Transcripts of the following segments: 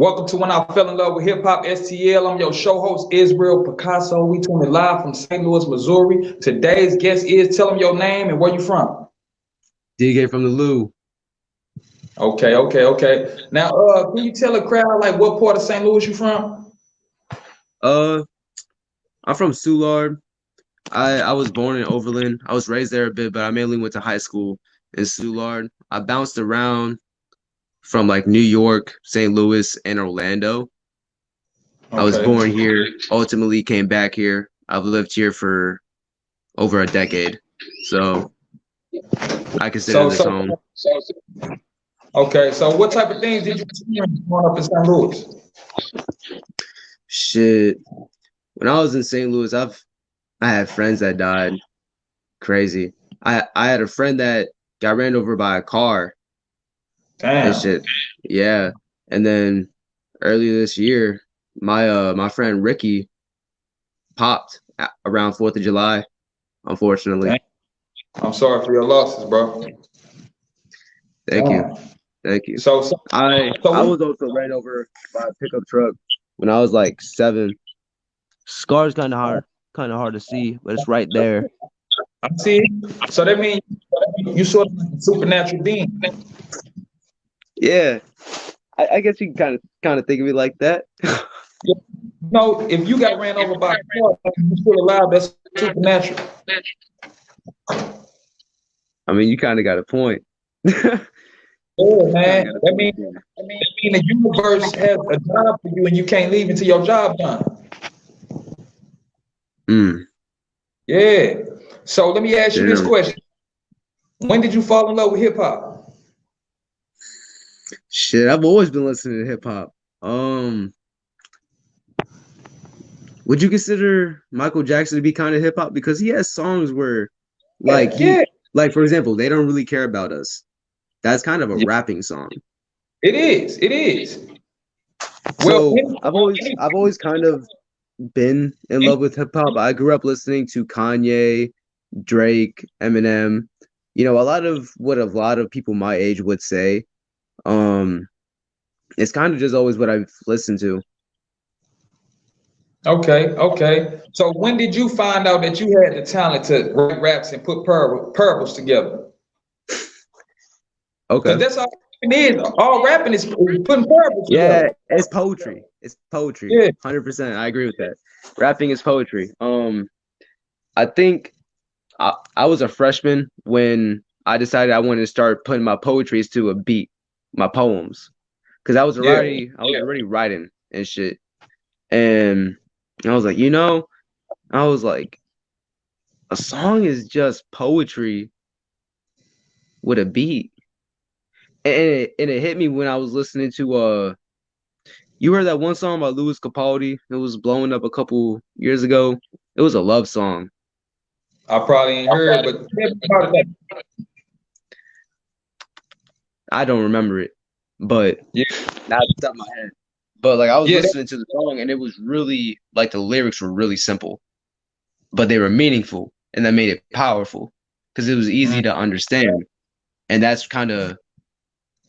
Welcome to When I Fell in Love with Hip Hop STL. I'm your show host, Israel Picasso. We tuning live from St. Louis, Missouri. Today's guest is, tell them your name and where you from. DkFROMTHALOU. Okay. Now, can you tell a crowd like what part of St. Louis you from? I'm from Soulard. I was born in Overland. I was raised there a bit, but I mainly went to high school in Soulard. I bounced around from like New York, St. Louis, and Orlando. I was Okay. born here, ultimately came back here. I've lived here for over a decade, so I consider this home. Okay, so what type of things did you experience growing up in St. Louis? Shit. When I was in St. Louis, I had friends that died. Crazy. I had a friend that got ran over by a car and Damn. shit. Yeah. And then earlier this year, my friend Ricky popped around 4th of July, unfortunately. Damn. I'm sorry for your losses, bro. Thank you. Thank you. So I was also ran over by a pickup truck when I was like 7. Scar's kind of hard to see, but it's right there. I see. So that means you sort of like a supernatural being. Yeah. I guess you can kind of think of it like that. No, if you got ran over by a car and you're still alive, that's supernatural. I mean, you kind of got a point. Yeah, man. That means the universe has a job for you and you can't leave until your job done. Yeah. So let me ask you this question. When did you fall in love with hip hop? Shit, I've always been listening to hip hop. Would you consider Michael Jackson to be kind of hip hop? Because he has songs where like like for example, They Don't Really Care About Us. That's kind of a rapping song. It is. So I've always kind of been in love with hip hop. I grew up listening to Kanye, Drake, Eminem. You know, a lot of what a lot of people my age would say. It's kind of just always what I've listened to. Okay. So when did you find out that you had the talent to write raps and put parables together? Okay. Because that's all it is. All rapping is putting parables together. Yeah, it's poetry. It's poetry. Yeah. 100%. I agree with that. Rapping is poetry. I think I was a freshman when I decided I wanted to start putting my poetries to a beat, my poems, because I was already writing and shit, and I was like, a song is just poetry with a beat, and it hit me when I was listening to you heard that one song by Louis Capaldi? It was blowing up a couple years ago. It was a love song. I probably ain't heard, but I don't remember it, but that's up my head. But like I was listening to the song, and it was really like the lyrics were really simple, but they were meaningful, and that made it powerful because it was easy to understand. And that's kind of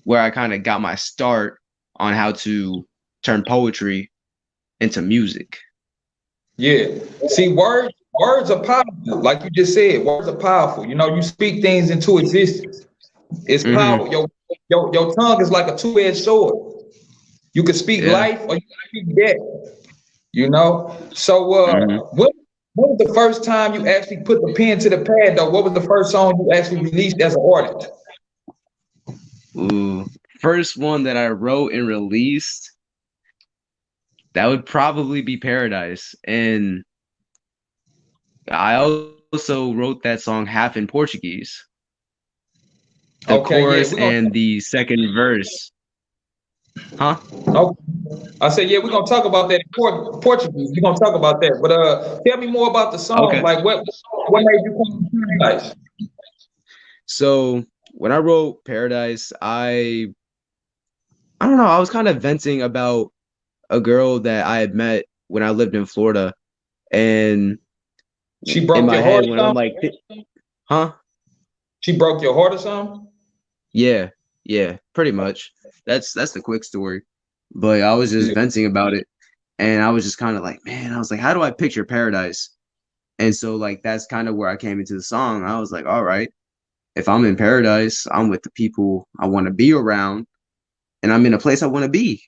where I kind of got my start on how to turn poetry into music. Yeah. See, words are powerful. Like you just said, words are powerful. You know, you speak things into existence. It's powerful. Your tongue is like a two-edged sword. You can speak life or you can speak death. You know? So what was the first time you actually put the pen to the pad though? What was the first song you actually released as an artist? First one that I wrote and released, that would probably be Paradise. And I also wrote that song half in Portuguese. The chorus and the second verse. Huh? Okay. I said, we're gonna talk about that in Portuguese. We're gonna talk about that. But tell me more about the song. Okay. Like what made you come to Paradise? So when I wrote Paradise, I don't know, I was kind of venting about a girl that I had met when I lived in Florida, and she broke your heart. When I'm like, huh? She broke your heart or something? Yeah, pretty much. That's the quick story. but I was just Yeah. venting about it. And I was just kind of like, man, I was like, how do I picture paradise? And so like that's kind of where I came into the song. I was like, all right, if I'm in paradise, I'm with the people I want to be around, and I'm in a place I want to be.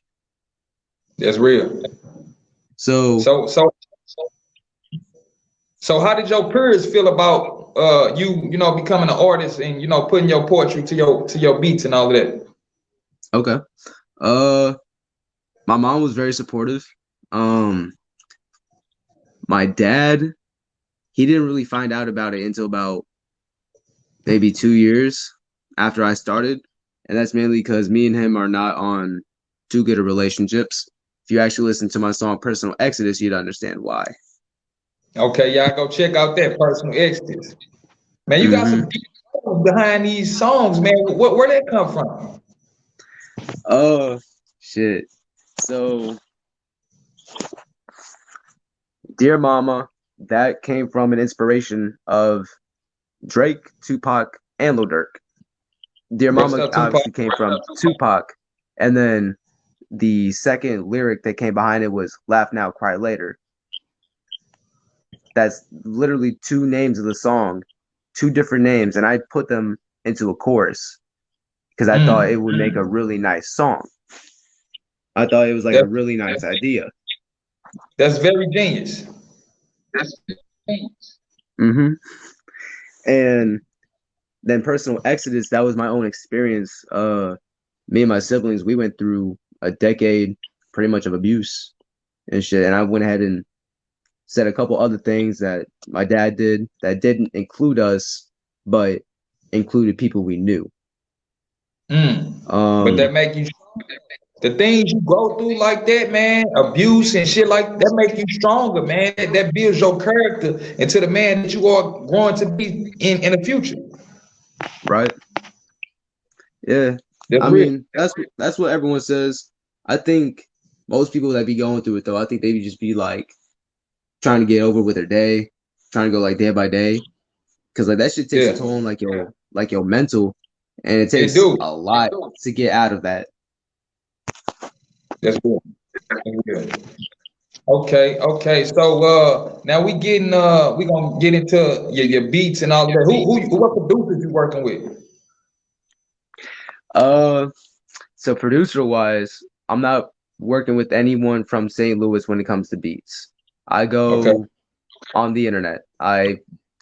That's real. So, So so so how did your peers feel about you know becoming an artist and you know putting your poetry to your beats and all of that? okay. Uh, my mom was very supportive. Um, my dad, he didn't really find out about it until about maybe 2 years after I started. And that's mainly because me and him are not on too good of relationships. If you actually listen to my song Personal Exodus, you'd understand why. Okay, y'all go check out that personal extras. Man, you got Mm-hmm. some deep songs behind these songs, man. Where that come from? Oh, shit. So, Dear Mama, that came from an inspiration of Drake, Tupac, and Lil Durk. Dear What's Mama up, Tupac? obviously came from Tupac, and then the second lyric that came behind it was Laugh Now, Cry Later. That's literally two names of the song, two different names, and I put them into a chorus because I thought it Mm. would make a really nice song. I thought it was like a That, really nice idea. that's very genius. Hmm. And then Personal Exodus, that was my own experience. Me and my siblings, we went through a decade pretty much of abuse and shit. And I went ahead and said a couple other things that my dad did that didn't include us, but included people we knew. Mm. But Um, that make you the things you go through like that, man, abuse and shit like that make you stronger, man. That builds your character into the man that you are growing to be in the future. right? Yeah. That's I real. mean, that's what everyone says. I think most people that be going through it though, I think they just be like trying to get over with their day, trying to go like day by day. Cause like that shit takes a Yeah, toll on like your mental, and it it takes do. a lot to get out of that. That's real. That's real. Okay, okay. So now we gonna get into your beats and all of that. What producers you working with? Uh, so producer wise, I'm not working with anyone from St. Louis when it comes to beats. I Okay, go on the internet. I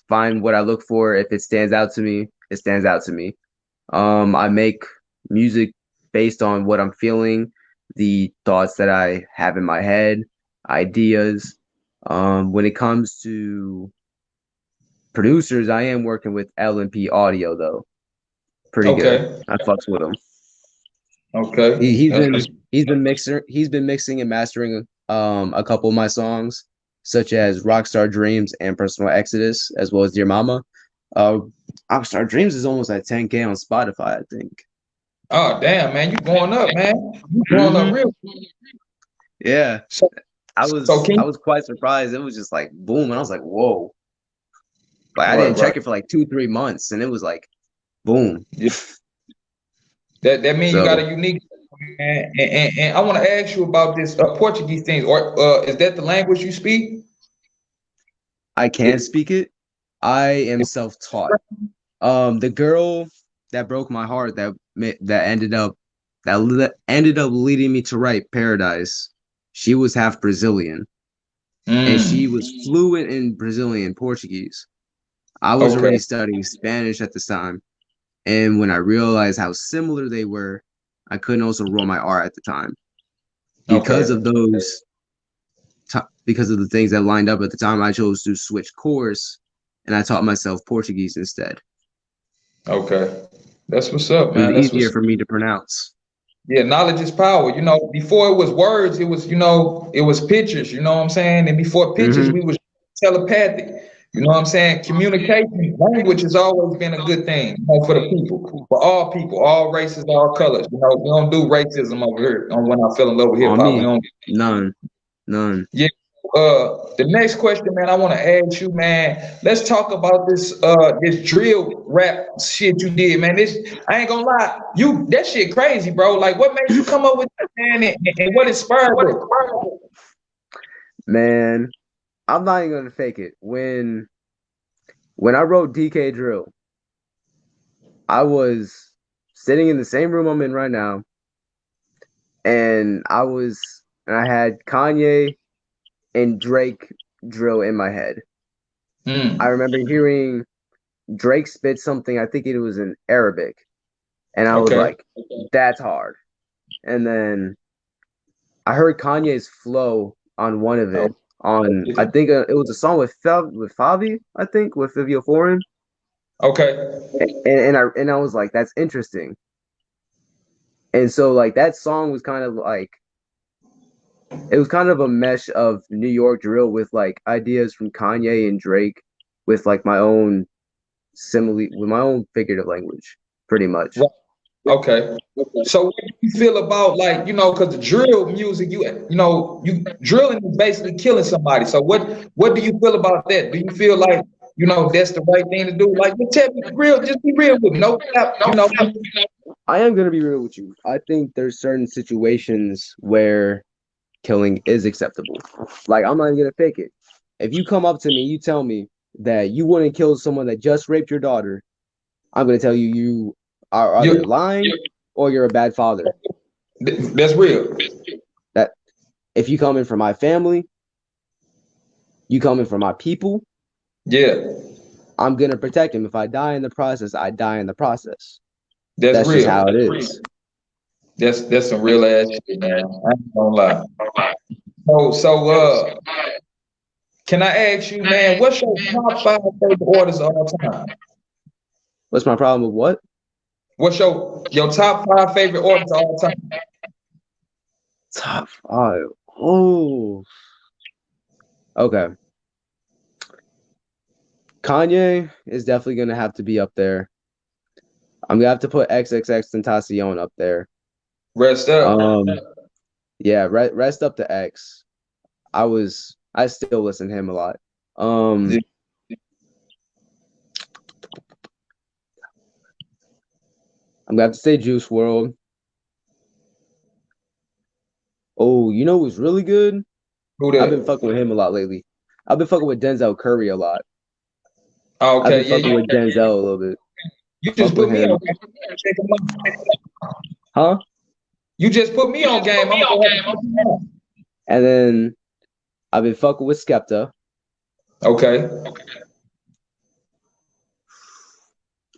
find what I look for. If it stands out to me, it stands out to me. I make music based on what I'm feeling, the thoughts that I have in my head, ideas. When it comes to producers, I am working with L&P Audio though. Pretty good. okay, I fucks with him. okay. He's been mixing and mastering a couple of my songs, such as Rockstar Dreams and Personal Exodus, as well as Dear Mama. Uh, Rockstar Dreams is almost at 10K on Spotify, I think. Oh damn, man, you going up, man. You going up Hmm. real. Yeah. So so can I you, was quite surprised. It was just like boom, and I was like, whoa. Like I right, didn't check right. it for like 2, 3 months, and it was like boom. Yeah. That means you got So a unique man. And I want to ask you about this Portuguese thing. Or is that the language you speak? I can speak it. I am self-taught. The girl that broke my heart that ended up leading me to write Paradise. She was half Brazilian, and she Mm, was fluent in Brazilian Portuguese. I was okay, already studying Spanish at this time, and when I realized how similar they were, I couldn't also roll my R at the time because okay, of because of the things that lined up at the time. I chose to switch course, and I taught myself Portuguese instead. okay. That's what's up, It was man. That's easier what's for me to pronounce. yeah, knowledge is power. You know, before it was words, it was, you know, it was pictures, you know what I'm saying? And before pictures, Hmm. we was telepathic. You know what I'm saying? Communication, language has always been a good thing, you know, for all people, all races, all colors. You know, we don't do racism over here on when I fell in love with hip On hop. We me, don't. none, none. Yeah. the next question, man, I want to ask you, man. Let's talk about this drill rap shit you did, man. This I ain't gonna lie, that shit crazy, bro. Like, what made you come up with that, man, and what inspired it? Man, I'm not even gonna fake it. When I wrote DK Drill, I was sitting in the same room I'm in right now, and I had Kanye and Drake drill in my head. I remember hearing Drake spit something, I think it was in Arabic, and I was like, that's hard. And then I heard Kanye's flow on one of it. I think it was a song with Favi, I think, with Vivio Foreign. Okay. And I was like, that's interesting. And so like that song was kind of like, it was kind of a mesh of New York drill with like ideas from Kanye and Drake with like my own with my own figurative language, pretty much. Okay. So what do you feel about, like, because the drill music, you drilling is basically killing somebody. So what do you feel about that? Do you feel like, that's the right thing to do? Like, just be real with me. No cap, I am gonna be real with you. I think there's certain situations where killing is acceptable. Like, I'm not even gonna fake it. If you come up to me, you tell me that you wouldn't kill someone that just raped your daughter, I'm gonna tell you you are either lying or you're a bad father. That's real. That if you come in for my family, you come in for my people, I'm gonna protect him. If I die in the process, I die in the process. That's real. Just how it is. That's some real ass shit, man. I ain't gonna lie. So can I ask you, man, what's your top 5 favorite artists of all time? What's my problem with what? What's your top 5 favorite artists of all time? Top 5. Oh. Okay. Kanye is definitely gonna have to be up there. I'm gonna have to put XXXTentacion up there. Rest up. Yeah, rest up to X. I still listen to him a lot. I'm gonna have to say Juice WRLD. Oh, you know who's really good? Who that? I've been fucking with him a lot lately. I've been fucking with Denzel Curry a lot. Oh, okay, I've been fucking with Denzel a little bit. You just put me on game. Huh? You just put me on game. And then I've been fucking with Skepta. Okay.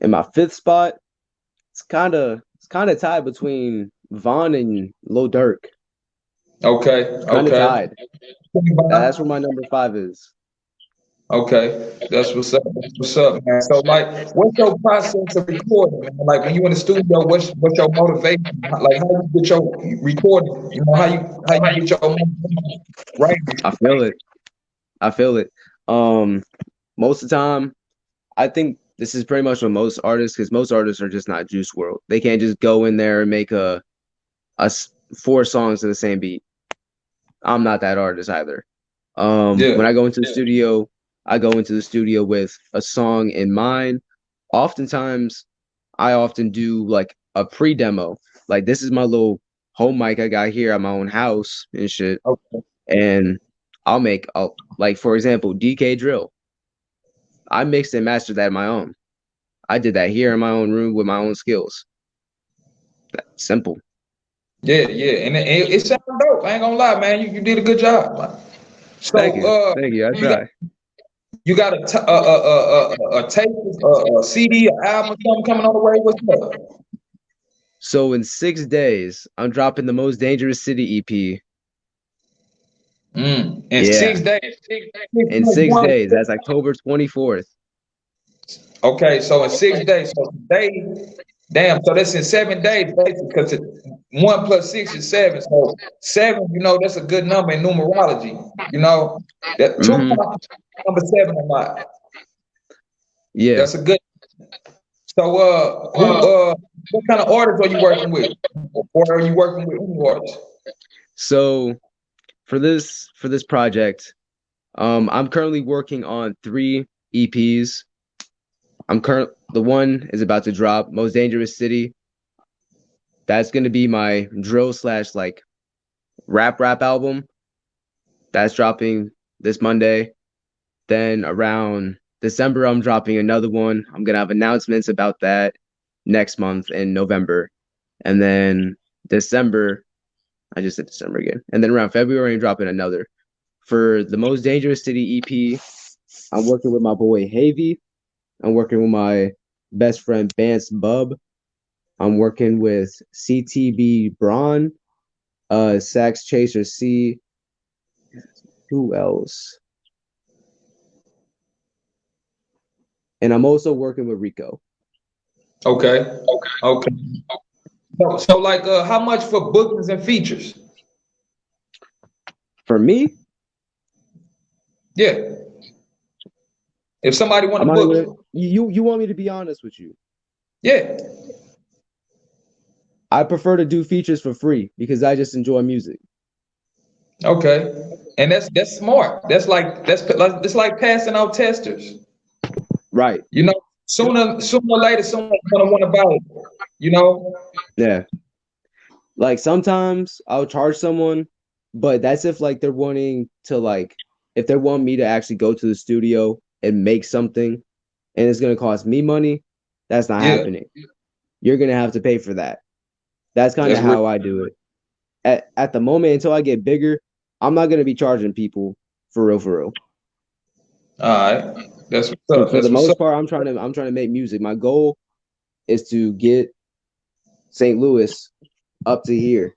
In my 5th spot, it's kind of tied between Vaughn and Lil Durk. Okay. Kind of tied. That's where my number 5 is. Okay, that's what's up. That's what's up, man. So, like, what's your process of recording, man? Like, when you in the studio, what's your motivation? Like, how you get your recording? How you get your motivation? Right? I feel it. Most of the time, I think this is pretty much what most artists, because most artists are just not Juice WRLD. They can't just go in there and make a 4 songs to the same beat. I'm not that artist either. When I go into the studio, I go into the studio with a song in mind. Oftentimes, I often do like a pre-demo. Like, this is my little home mic I got here at my own house and shit. Okay. And I'll make, like, for example, DK Drill. I mixed and mastered that on my own. I did that here in my own room with my own skills. That's simple. Yeah, and it sounds dope. I ain't gonna lie, man. You did a good job, man. So, Thank you. I try. You got a tape, a CD, an album, something coming on the way. What's up? So in 6 days, I'm dropping the Most Dangerous City EP. In 6 days. In 6 days. That's October 24th. Okay, so in 6 days. So today, damn. So that's in 7 days, basically, because 1 + 6 is 7. So 7, that's a good number in numerology. That number 7 or not. Yeah. That's a good. So, what kind of artists are you working with, or are you working with any artists? So, for this project, I'm currently working on 3 EPs. The one is about to drop, Most Dangerous City. That's gonna be my drill slash like rap album. That's dropping this Monday. Then around December, I'm dropping another one. I'm gonna have announcements about that next month in November. And then December, I just said December again. And then around February, I'm dropping another. For the Most Dangerous City EP, I'm working with my boy Havy. I'm working with my best friend Bance Bub. I'm working with CTB Braun, Sax Chaser C. Who else? And I'm also working with Rico. Okay. So like, how much for bookings and features? For me, Yeah. If somebody want I'm to not book even, you want me to be honest with you. yeah. I prefer to do features for free because I just enjoy music. Okay. And that's smart. It's like passing out testers. Right. You know, sooner or later someone's gonna want to buy it. You know? Yeah. Like sometimes I'll charge someone, but that's if like they're wanting to like if they want me to actually go to the studio and make something and it's gonna cost me money, that's not Yeah. happening. You're gonna have to pay for that. That's kind of That's real. how I do it. At the moment until I get bigger, I'm not gonna be charging people for real for real. All right. That's what's For up. for the That's what's most up. part, I'm trying to make music. My goal is to get St. Louis up to here.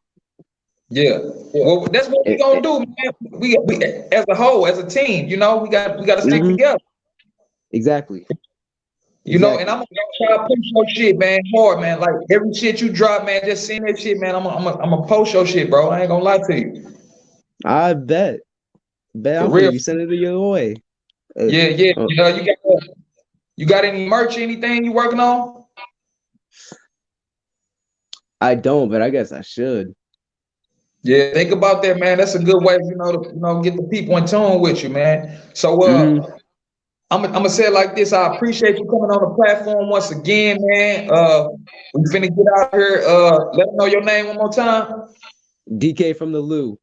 Yeah. Well, that's what we gonna do, man. We as a whole, as a team, you know, we gotta stick Mhm. together. Exactly. You know, and I'm Exactly. gonna try to push your shit, man, hard, man. Like every shit you drop, man, just seeing that shit, man. I'm gonna post your shit, bro. I ain't gonna lie to you. I bet. For I'm gonna real. be sending it your way. Yeah, yeah. Uh, You know, you got any merch, anything you working on? I don't, but I guess I should. Yeah, think about that, man. That's a good way, to get the people in tune with you, man. So Hmm. I'm gonna say it like this. I appreciate you coming on the platform once again, man. We finna get out here. Let me know your name one more time. DK from the Lou.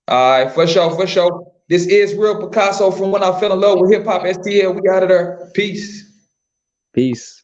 All right, for sure, for sure. This is Real Picasso from When I Fell in Love with Hip Hop STL. We out of there. Peace. Peace.